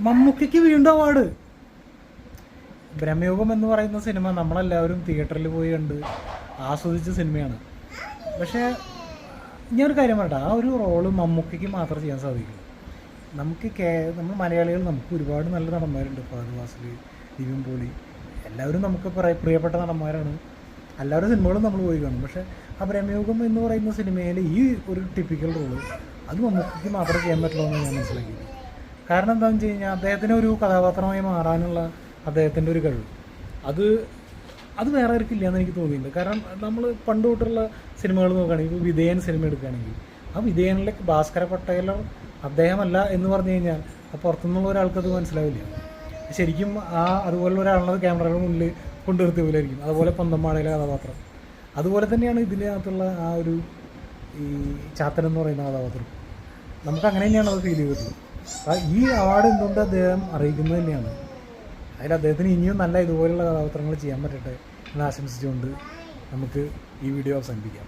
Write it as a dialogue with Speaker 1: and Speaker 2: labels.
Speaker 1: മമ്മൂക്കയ്ക്ക് വീണ്ടും അവാർഡ്. ബ്രഹ്മയുഗം എന്ന് പറയുന്ന സിനിമ നമ്മളെല്ലാവരും തിയേറ്ററിൽ പോയി കണ്ട് ആസ്വദിച്ച സിനിമയാണ്. പക്ഷേ ഞാനൊരു കാര്യം പറയട്ടെ, ആ ഒരു റോള് മമ്മൂക്കയ്ക്ക് മാത്രം ചെയ്യാൻ സാധിക്കും. നമ്മൾ മലയാളികൾ നമുക്ക് ഒരുപാട് നല്ല നടന്മാരുണ്ട്. ഫഹദ് ഫാസിൽ, നിവിൻ പോളി, എല്ലാവരും നമുക്ക് പ്രിയപ്പെട്ട നടന്മാരാണ്. എല്ലാവരുടെ സിനിമകളും നമ്മൾ പോയി കാണും. പക്ഷേ ആ ബ്രഹ്മയുഗം എന്ന് പറയുന്ന സിനിമയിൽ ഈ ഒരു ടിപ്പിക്കൽ റോള് അത് മമ്മൂക്കയ്ക്ക് മാത്രമേ ചെയ്യാൻ പറ്റുള്ളൂ എന്ന് ഞാൻ മനസ്സിലാക്കിയത്. കാരണം എന്താണെന്ന് വെച്ച് കഴിഞ്ഞാൽ അദ്ദേഹത്തിന് ഒരു കഥാപാത്രമായി മാറാനുള്ള അദ്ദേഹത്തിൻ്റെ ഒരു കഴിവ് അത് വേറെ ആർക്കില്ല എന്ന് എനിക്ക് തോന്നിയിട്ടുണ്ട്. കാരണം നമ്മൾ പണ്ട് തൊട്ടുള്ള സിനിമകൾ നോക്കുകയാണെങ്കിൽ, ഇപ്പോൾ വിധേയൻ സിനിമ എടുക്കുകയാണെങ്കിൽ, ആ വിധേയനിലെ ഭാസ്കര പട്ടേലർ അദ്ദേഹമല്ല എന്ന് പറഞ്ഞു കഴിഞ്ഞാൽ ആ പുറത്തുനിന്നുള്ള ഒരാൾക്കത് മനസ്സിലാവില്ല. ശരിക്കും അതുപോലുള്ള ഒരാളുടെ ക്യാമറയുടെ മുന്നിൽ കൊണ്ടുവരുത്തിയ പോലെ ആയിരിക്കും. അതുപോലെ പന്തമ്മാടയിലെ കഥാപാത്രം അതുപോലെ തന്നെയാണ് ഇതിനകത്തുള്ള ആ ഒരു ഈ ചാത്തൻ എന്ന് പറയുന്ന കഥാപാത്രം. നമുക്ക് അങ്ങനെ തന്നെയാണ് അത് ഫീൽ ചെയ്തിട്ടുള്ളത്. ഈ അവാർഡ് എന്തുകൊണ്ട് അദ്ദേഹം അറിയിക്കുന്നത് തന്നെയാണ്. അതിൽ അദ്ദേഹത്തിന് ഇനിയും നല്ല ഇതുപോലുള്ള കഥാപാത്രങ്ങൾ ചെയ്യാൻ പറ്റട്ടെ എന്ന് ആശംസിച്ചുകൊണ്ട് നമുക്ക് ഈ വീഡിയോ അവസാനിപ്പിക്കാം.